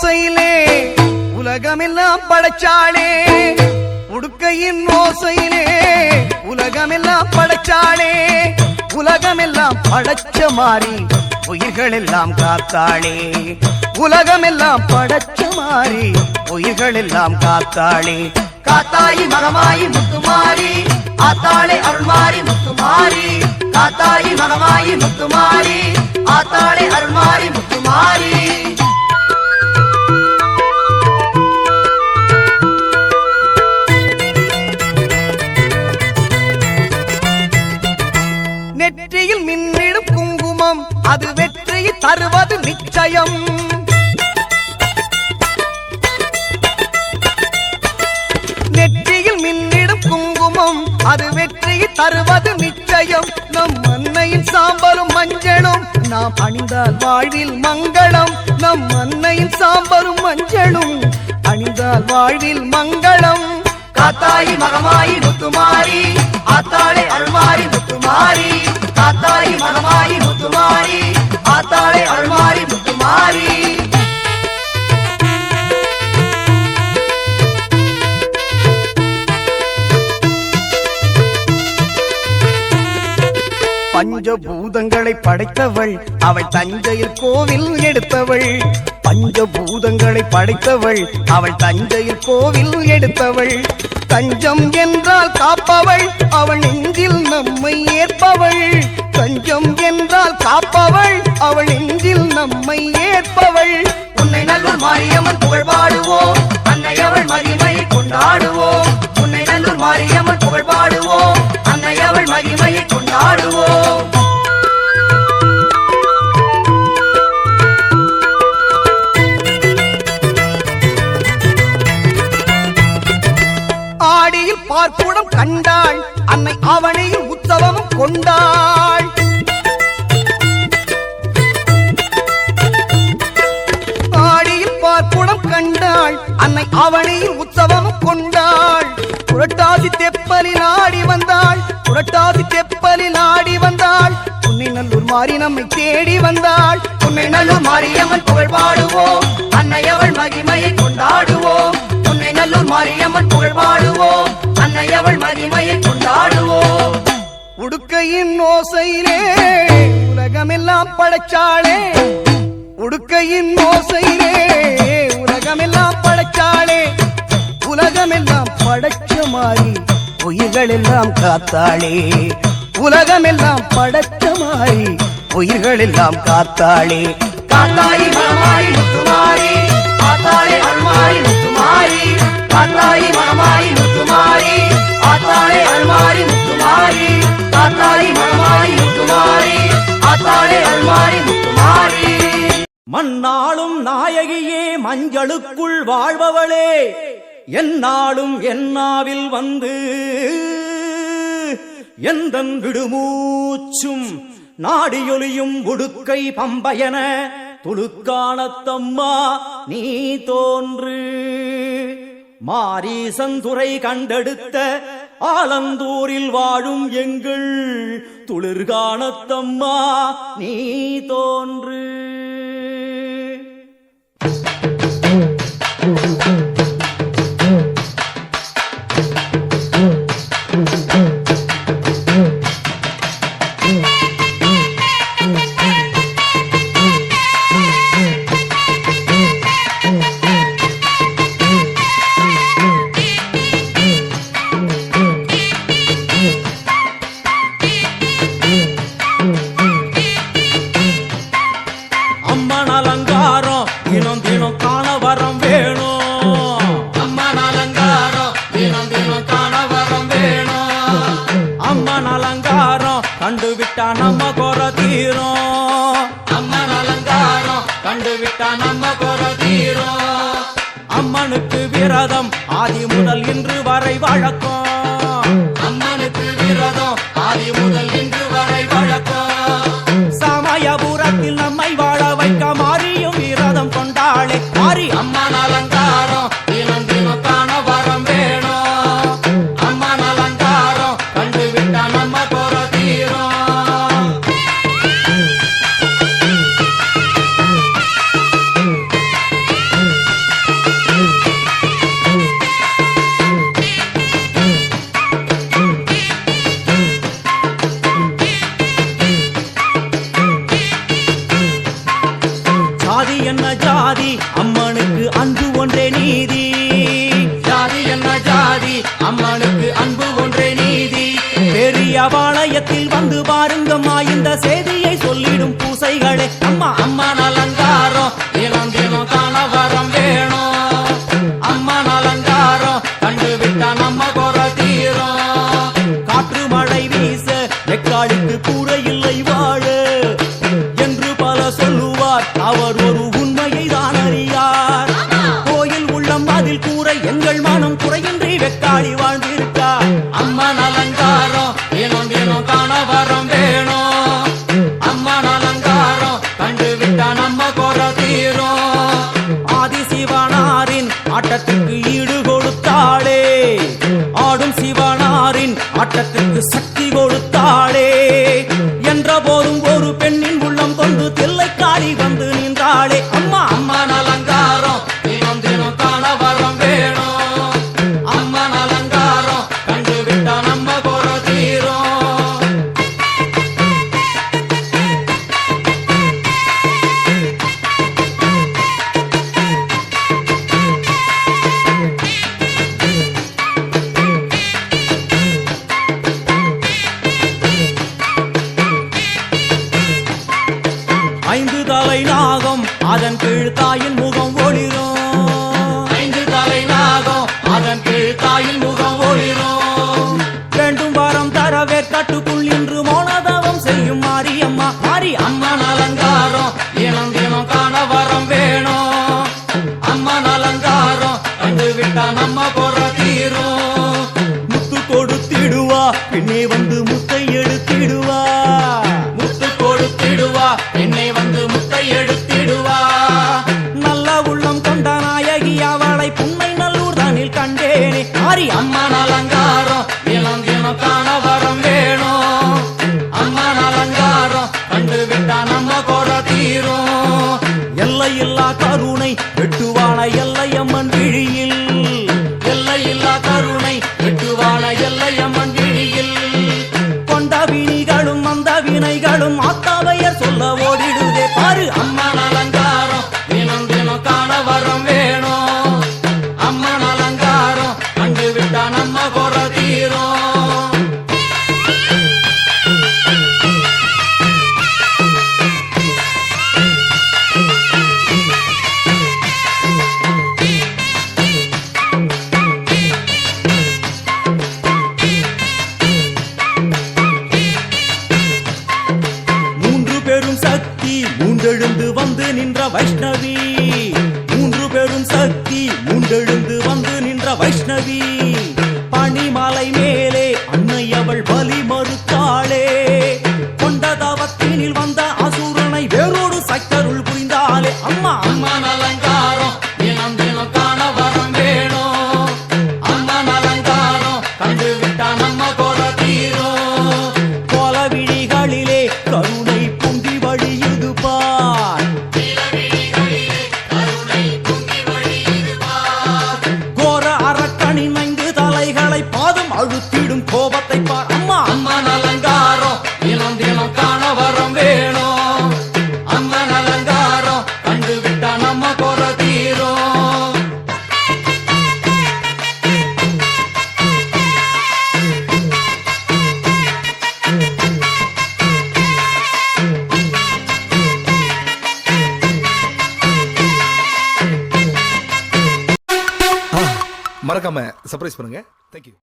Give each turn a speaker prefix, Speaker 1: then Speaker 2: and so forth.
Speaker 1: ஓசையிலே உலகமெல்லாம் படைச்சாளே, உடுக்கையின் ஓசையிலே உலகமெல்லாம் படைச்சாளே, உலகமெல்லாம் படைச்ச மாறி உயிர்கள் எல்லாம் காத்தாளே, உலகமெல்லாம் படைச்ச மாறி உயிர்கள் எல்லாம் காத்தாளே. காத்தாயி மகமாயி முத்துமாரி ஆத்தாளே அருள்மாரி முத்துமாரி, காத்தாயி மகமாயி முத்துமாரி ஆத்தாளே அருள்மாரி முத்துமாரி. நெற்றியில் மின்னிடும் குங்குமம் அது வெற்றியை தருவது நிச்சயம், நெற்றியில் மின்னிடும் குங்குமம் அது வெற்றியை தருவது நிச்சயம். நம் அன்னையின் சாம்பரும் மஞ்சளும் நாம் அணிந்தால் வாழ்வில் மங்களம், நம் அன்னையின் சாம்பரும் மஞ்சளும் அணிந்தால் வாழ்வில் மங்களம். காத்தாயி மகமாயி முத்துமாரி ஆத்தாளே அருள்மாரி முத்துமாரி, காத்தாயி மகமாயி முத்துமாரி ஆத்தாளே அருள்மாரி முத்துமாரி. பஞ்சபூதங்களை படைத்தவள் அவள் தஞ்சையில் கோவில் எடுத்தவள், பஞ்சபூதங்களை படைத்தவள் அவள் தஞ்சையில் கோவில் எடுத்தவள். தஞ்சம் என்றால் காப்பவள் அவள் நெஞ்சில் நம்மை ஏற்பவள், தஞ்சம் என்றால் காப்பவள் அவள் நெஞ்சில் நம்மை ஏற்பவள். உன்னை நல்லூர் மாரியம்மன் புகழ் பாடுவோம், அன்னை அவள் மகிமையை கொண்டாடுவோம். உன்னை நல்லூர் மாரியம்மன் புகழ் பாடுவோம், அன்னை அவள் மகிமையை கொண்டாடுவோம். ஆடியில் பார்ப்புடம் கண்டாள் அன்னை அவனையில் உற்சவமும் கொண்டாள், ஆடியில் பார்ப்புடம் கண்டாள் அன்னை அவனையில் உற்சவமும் கொண்டாள். புரட்டாசி தெப்பலில் ஆடி வந்தாள், புரட்டாசி தெப்பலில் ஆடி வந்தாள். உன்னை நல்லூர் மாறி நம்மை தேடி வந்தாள், உன்னை நல்லூர் மாரியம்மன் புகழ் பாடுவோம், அன்னை அவள் மகிமையை கொண்டாடுவோம். உன்னை நல்லூர் மாரியம்மன் புகழ் பாடுவோம், அன்னை அவள் மகிமையை கொண்டாடுவோம். உடுக்கையின் ஓசையிலே உலகமெல்லாம் படைச்சாளே, உடுக்கையின் ஓசையிலே உலகமெல்லாம் படைச்சாளே, உலகமெல்லாம் படைச்ச மாறி உயிர்கள் எல்லாம் காத்தாளே, உலகமெல்லாம் படைச்ச மாறி உயிர்கள் எல்லாம் காத்தாளே. காத்தாயி மகமாயி முத்துமாரி ஆத்தாளே அருள்மாரி முத்துமாரி, காத்தாயி மகமாயி முத்துமாரி ஆத்தாளே அருள்மாரி முத்துமாரி, காத்தாயி மகமாயி முத்துமாரி ஆத்தாளே அருள்மாரி முத்துமாரி.
Speaker 2: மண்ணாளும் நாயகியே மஞ்சளுக்குள் வாழ்பவளே, என்னாலும் என்னாவில் வந்து எந்தன் விடுமூச்சும் நாடியொலியும் உடுக்கை பம்பயன துளுக்கானத்தம்மா நீ தோன்று. மாரீசந்துறை கண்டெடுத்த ஆலந்தூரில் வாழும் எங்கள் துளிர்கானத்தம்மா நீ தோன்று. கண்டுவிட்டா நம்ம குற தீரும்,
Speaker 3: அம்மன் அலங்காரம் கண்டுவிட்டா நம்ம குற தீரும்.
Speaker 2: அம்மனுக்கு விரதம் ஆதி முதல் இன்று வரை வழக்கம்,
Speaker 3: அம்மனுக்கு விரதம் ஆதி முதல் இன்று வரை வழக்கம்.
Speaker 2: சமயபுரத்தில் நம்மை வாழ வைக்க மாறியும் விரதம் கொண்டாளே மாறி.
Speaker 3: அம்மன் அலங்காரம் தினம் தினம் காண வரம் வேணும், அம்மன் அலங்காரம் கண்டுவிட்டா நம்ம குற தீரும்.
Speaker 2: அய்யாபாளையத்தில் வந்து பாருங்கம்மா இந்த செய்தியை சொல்லிடும் பூசைகளே அம்மா
Speaker 3: அம்மன் அலங்காரம் தினம் தினம் காண வரம் வேணும் அம்மன் அலங்காரம் கண்டு விட்டா நம்ம குறை தீரும்
Speaker 2: காற்று மழை வீச வெக்காளிக்கு கூரை இல்லை வாழ என்று பல சொல்லுவார் அவர் ஒரு உண்மையை தான் அறியார் கோயில் உள்ளம் அதில் கூரை எங்கள் மனம் குறையின்றி வெக்காளி வாழ்ந்திருக்கார்
Speaker 3: அம்மன் அலங்காரம் தினம் தினம் காண வரம் வேணும் அம்மன் அலங்காரம் கண்டு விட்டா நம்ம குறை தீரும்
Speaker 2: ஆதிசிவனாரின் ஆட்டத்துக்கு ஈடு கொடுத்தாளே ஆடும் சிவனாரின் ஆட்டத்துக்கு சக்தி கொடுத்தாளே என்ற போதும் ஒரு பெண்ணின் உள்ளம் கொண்டு தில்லைக்காளி வந்து நின்றாளே அம்மா
Speaker 3: அம்மன் அலங்காரம் தினம் தினம் காண வரம் வேணும் அம்மன் அலங்காரம் கண்டு விட்டா நம்ம குறை தீரும்
Speaker 2: 5 தலை நாகம் அதன் கீழ் தாயின் முகம் ஒளிரும்
Speaker 3: 5 தலை நாகம் அதன் கீழ் தாயின் முகம் ஒளிரும்
Speaker 2: வேண்டும் வரம் தர வேற்காட்டுக்குள் இன்று மௌனதவம் செய்யும் மாரியம்மா மாரி
Speaker 3: அம்மன் அலங்காரம் தினம் தினம் காண வரம் வேணும் அம்மன் அலங்காரம் கண்டு விட்டா நம்ம குறை தீரும்
Speaker 2: முத்து கொடுத்திடுவா பின்னே வந்து முத்தை எடுத்திடுவா
Speaker 3: முத்து கொடுத்திடுவா என்னை வந்து முத்தை எடுத்திடுவா
Speaker 2: நல்ல உள்ளம் கொண்ட நாயகி அவளை புன்னை நல்லூர் தானில் கண்டேனே மாரி
Speaker 3: அம்மன் அலங்காரம் தினம் தினம் காண வரம் வேணும் அம்மன் அலங்காரம் கண்டு விட்டா நம்ம குறை தீரும்
Speaker 2: எல்லையில்லா கருணை வெட்டுவான எல்லையம்மன் விழியில்
Speaker 3: எல்லையில்லா கருணை வெட்டுவான எல்லையம்மன் விழியில்
Speaker 2: கொண்ட வினிகளும் அந்த வினைகளும் ஆத்தாவையர் சொல்ல ஓடிடுதே பாரு
Speaker 3: அம்மன் அலங்காரம் தினம் தினம் காண வரம் வேணும் அம்மன் அலங்காரம் கண்டு விட்டா நம்ம குறை தீரும்
Speaker 2: மூன்று பெரும் சக்தி மூன்றெழுந்து வந்து நின்ற வைஷ்ணவி மூன்று பெரும் சக்தி மூன்றெழுந்து வந்து நின்ற வைஷ்ணவி பனிமலை மேலே அன்னை அவள் பலி மறுத்தாளே கொண்ட தவத்தினில் வந்த அசுரனை வேரோடு சக்தருள் புரிந்தாளே அம்மா
Speaker 3: அம்மன் அலங்காரம் தினம் தினம் காண வரம் வேணும் அம்மன் அலங்காரம் கண்டு விட்டா நம்ம குறை தீரும்
Speaker 2: கோல விழிகளிலே கருணை பொங்கி வழியுது பார் கோர அரக்கனின் 5 தலைகளை பாதம் அழுத்திடும் கோபத்தை பார் அம்மா
Speaker 3: அம்மன் அலங்காரம் தினம் தினம் காண வரம் வேணும் அம்மன் அலங்காரம் கண்டு விட்டா நம்ம குறை தீரும்
Speaker 4: மறக்காம சர்ப்ரைஸ் பண்ணுங்க. தேங்க்யூ.